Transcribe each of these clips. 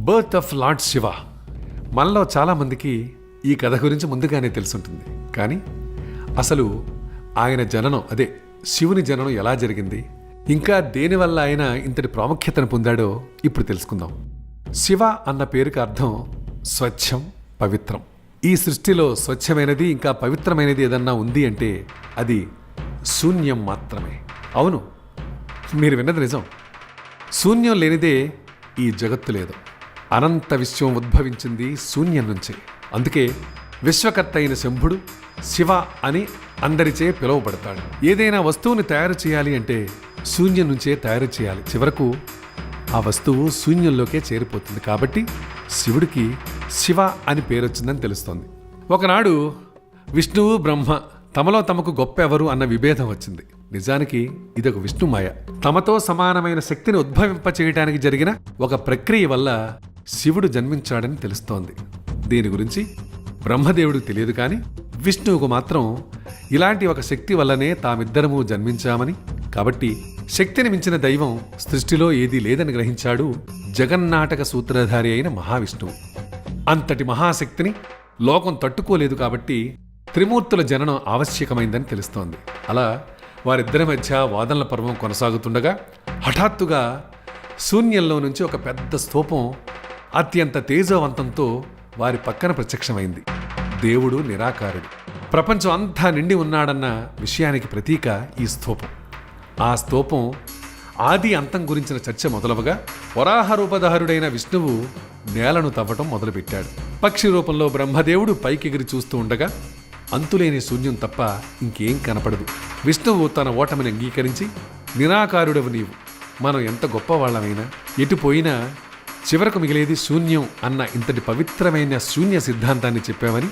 Birth of lord Shiva. మనలో చాలామందికి ఈ కథ గురించి ముందుగానే తెలుసుంటుంది. కానీ అసలు ఆయన జననం, అదే శివుని జననం ఎలా జరిగింది, ఇంకా దేనివల్ల ఆయన ఇంతటి ప్రాముఖ్యతను పొందాడో ఇప్పుడు తెలుసుకుందాం. శివ అన్న పేరుకి అర్థం స్వచ్ఛం, పవిత్రం. ఈ సృష్టిలో స్వచ్ఛమైనది ఇంకా పవిత్రమైనది ఏదన్నా ఉంది అంటే అది శూన్యం మాత్రమే. అవును, మీరు విన్నది నిజం. శూన్యం లేనిదే ఈ జగత్తు లేదు. అనంత విశ్వం ఉద్భవించింది శూన్యం నుంచే. అందుకే విశ్వకర్త అయిన శంభుడు శివ అని అందరిచే పిలువబడతాడు. ఏదైనా వస్తువుని తయారు చేయాలి అంటే శూన్యం నుంచే తయారు చేయాలి. చివరకు ఆ వస్తువు శూన్యంలోకే చేరిపోతుంది. కాబట్టి శివుడికి శివ అని పేరొచ్చిందని తెలుస్తోంది. ఒకనాడు విష్ణువు బ్రహ్మ తమలో తమకు గొప్ప ఎవరు అన్న విభేదం వచ్చింది. నిజానికి ఇదొక విష్ణుమాయ. తమతో సమానమైన శక్తిని ఉద్భవింపచేయడానికి జరిగిన ఒక ప్రక్రియ వల్ల శివుడు జన్మించాడని తెలుస్తోంది. దీని గురించి బ్రహ్మదేవుడికి తెలియదు, కానీ విష్ణువుకు మాత్రం ఇలాంటి ఒక శక్తి వల్లనే తామిద్దరము జన్మించామని, కాబట్టి శక్తిని మించిన దైవం సృష్టిలో ఏదీ లేదని గ్రహించాడు జగన్నాటక సూత్రధారి అయిన మహావిష్ణువు. అంతటి మహాశక్తిని లోకం తట్టుకోలేదు. కాబట్టి త్రిమూర్తుల జననం ఆవశ్యకమైందని తెలుస్తోంది. అలా వారిద్దరి మధ్య వాదనల పర్వం కొనసాగుతుండగా హఠాత్తుగా శూన్యంలో నుంచి ఒక పెద్ద స్తూపం అత్యంత తేజవంతంతో వారి పక్కన ప్రత్యక్షమైంది. దేవుడు నిరాకారుడు, ప్రపంచం అంతా నిండి ఉన్నాడన్న విషయానికి ప్రతీక ఈ స్తూపం. ఆ స్తూపం ఆది అంతం గురించిన చర్చ మొదలవగా వరాహ రూపధారుడైన విష్ణువు నేలను తవ్వటం మొదలుపెట్టాడు. పక్షి రూపంలో బ్రహ్మదేవుడు పైకెగిరి చూస్తూ ఉండగా అంతులేని శూన్యం తప్ప ఇంకేం కనపడదు. విష్ణువు తన ఓటమిని అంగీకరించి, నిరాకారుడవు నీవు, మనం ఎంత గొప్పవాళ్లమైనా ఎటు పోయినా చివరకు మిగిలేది శూన్యం అన్న ఇంతటి పవిత్రమైన శూన్య సిద్ధాంతాన్ని చెప్పావని,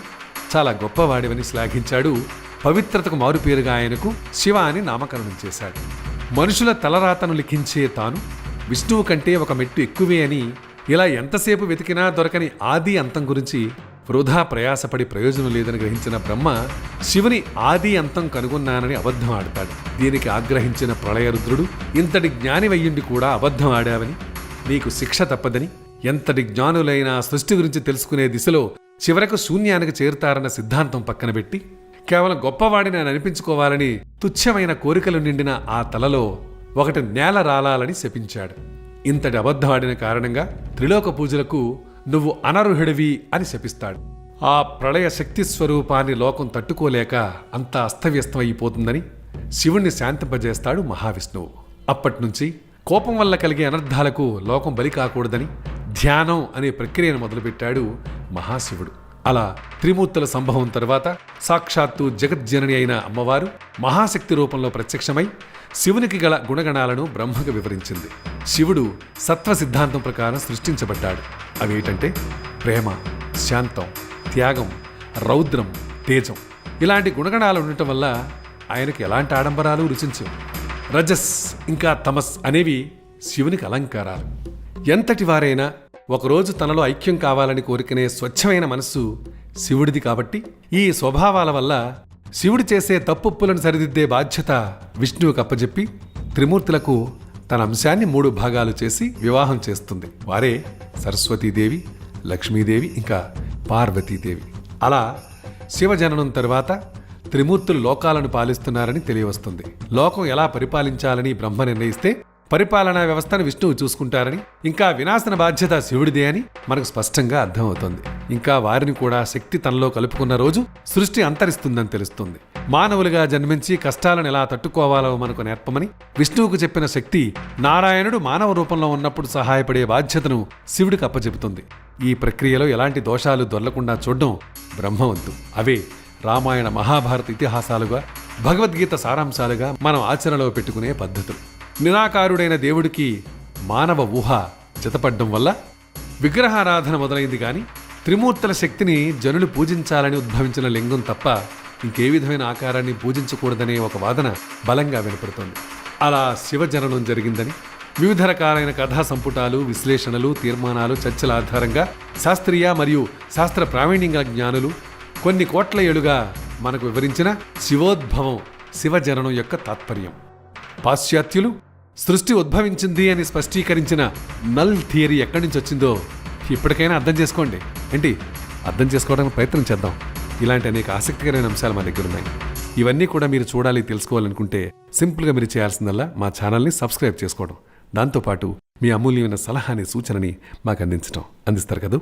చాలా గొప్పవాడివని శ్లాఘించాడు. పవిత్రతకు మారుపేరుగా ఆయనకు శివ అని నామకరణం చేశాడు. మనుషుల తలరాతను లిఖించే తాను విష్ణువు కంటే ఒక మెట్టు ఎక్కువే అని, ఇలా ఎంతసేపు వెతికినా దొరకని ఆది అంతం గురించి వృధా ప్రయాసపడి ప్రయోజనం లేదని గ్రహించిన బ్రహ్మ శివుని ఆది అంతం కనుగొన్నానని అబద్ధం ఆడతాడు. దీనికి ఆగ్రహించిన ప్రళయరుద్రుడు, ఇంతటి జ్ఞానివయ్యుండి కూడా అబద్ధం ఆడావని, నీకు శిక్ష తప్పదని, ఎంతటి జ్ఞానులైనా సృష్టి గురించి తెలుసుకునే దిశలో చివరకు శూన్యానికి చేరుతారన్న సిద్ధాంతం పక్కన పెట్టి కేవలం గొప్పవాడిని అనిపించుకోవాలని తుచ్చమైన కోరికలు నిండిన ఆ తలలో ఒకటి నేల రాలాలని శపించాడు. ఇంతటి అబద్ధం ఆడిన కారణంగా త్రిలోక పూజలకు నువ్వు అనర్హుడివి అని శపిస్తాడు. ఆ ప్రళయ శక్తి స్వరూపాన్ని లోకం తట్టుకోలేక అంతా అస్తవ్యస్తం అయిపోతుందని శివుణ్ణి శాంతింపజేస్తాడు మహావిష్ణువు. అప్పట్నుంచి కోపం వల్ల కలిగే అనర్థాలకు లోకం బలి కాకూడదని ధ్యానం అనే ప్రక్రియను మొదలుపెట్టాడు మహాశివుడు. అలా త్రిమూర్తుల సంభవం తర్వాత సాక్షాత్తు జగజ్జనని అయిన అమ్మవారు మహాశక్తి రూపంలో ప్రత్యక్షమై శివునికి గల గుణగణాలను బ్రహ్మకు వివరించింది. శివుడు సత్వ సిద్ధాంతం ప్రకారం సృష్టించబడ్డాడు. అవేంటంటే ప్రేమ, శాంతం, త్యాగం, రౌద్రం, తేజం. ఇలాంటి గుణగణాలు ఉండటం వల్ల ఆయనకు ఎలాంటి ఆడంబరాలు రుచించవు. రజస్ ఇంకా తమస్ అనేవి శివునికి అలంకారాలు. ఎంతటి వారైనా ఒకరోజు తనలో ఐక్యం కావాలని కోరుకునే స్వచ్ఛమైన మనస్సు శివుడిది. కాబట్టి ఈ స్వభావాల వల్ల శివుడు చేసే తప్పులను సరిదిద్దే బాధ్యత విష్ణువుకు అప్పజెప్పి త్రిమూర్తులకు తన అంశాన్ని 3 భాగాలు చేసి వివాహం చేస్తుంది. వారే సరస్వతీదేవి, లక్ష్మీదేవి ఇంకా పార్వతీదేవి. అలా శివజననం తరువాత త్రిమూర్తులు లోకాలను పాలిస్తున్నారని తెలియవస్తుంది. లోకం ఎలా పరిపాలించాలని బ్రహ్మ నిర్ణయిస్తే పరిపాలనా వ్యవస్థను విష్ణువు చూసుకుంటారని, ఇంకా వినాశన బాధ్యత శివుడిదే అని మనకు స్పష్టంగా అర్థమవుతుంది. ఇంకా వారిని కూడా శక్తి తనలో కలుపుకున్న రోజు సృష్టి అంతరిస్తుందని తెలుస్తుంది. మానవులుగా జన్మించి కష్టాలను ఎలా తట్టుకోవాలో మనకు నేర్పమని విష్ణువుకు చెప్పిన శక్తి నారాయణుడు మానవ రూపంలో ఉన్నప్పుడు సహాయపడే బాధ్యతను శివుడికి అప్పచెబుతుంది. ఈ ప్రక్రియలో ఎలాంటి దోషాలు దొరలకుండా చూడడం బ్రహ్మవంతు. అవే రామాయణ మహాభారత ఇతిహాసాలుగా, భగవద్గీత సారాంశాలుగా మనం ఆచరణలో పెట్టుకునే పద్ధతులు. నిరాకారుడైన దేవుడికి మానవ ఊహ జతపడ్డం వల్ల విగ్రహారాధన మొదలైంది. కానీ త్రిమూర్తుల శక్తిని జనులు పూజించాలని ఉద్భవించిన లింగం తప్ప ఇంకే విధమైన ఆకారాన్ని పూజించకూడదనే ఒక వాదన బలంగా వినపడుతోంది. అలా శివజననం జరిగిందని వివిధ రకాలైన కథా సంపుటాలు, విశ్లేషణలు, తీర్మానాలు, చర్చల ఆధారంగా శాస్త్రీయ మరియు శాస్త్ర ప్రావీణ్యంగా జ్ఞానులు కొన్ని కోట్ల ఏళ్లుగా మనకు వివరించిన శివోద్భవం, శివజననం యొక్క తాత్పర్యం. పాశ్చాత్యులు సృష్టి ఉద్భవించింది అని స్పష్టీకరించిన నల్ థియరీ ఎక్కడి నుంచి వచ్చిందో ఇప్పటికైనా అర్థం చేసుకోండి. ఏంటి, అర్థం చేసుకోవడానికి ప్రయత్నం చేద్దాం. ఇలాంటి అనేక ఆసక్తికరమైన అంశాలు మా దగ్గర ఉన్నాయి. ఇవన్నీ కూడా మీరు చూడాలి, తెలుసుకోవాలనుకుంటే సింపుల్గా మీరు చేయాల్సిందల్లా మా ఛానల్ని సబ్స్క్రైబ్ చేసుకోవడం, దాంతోపాటు మీ అమూల్యమైన సలహాని, సూచనని మాకు అందిస్తారు కదూ.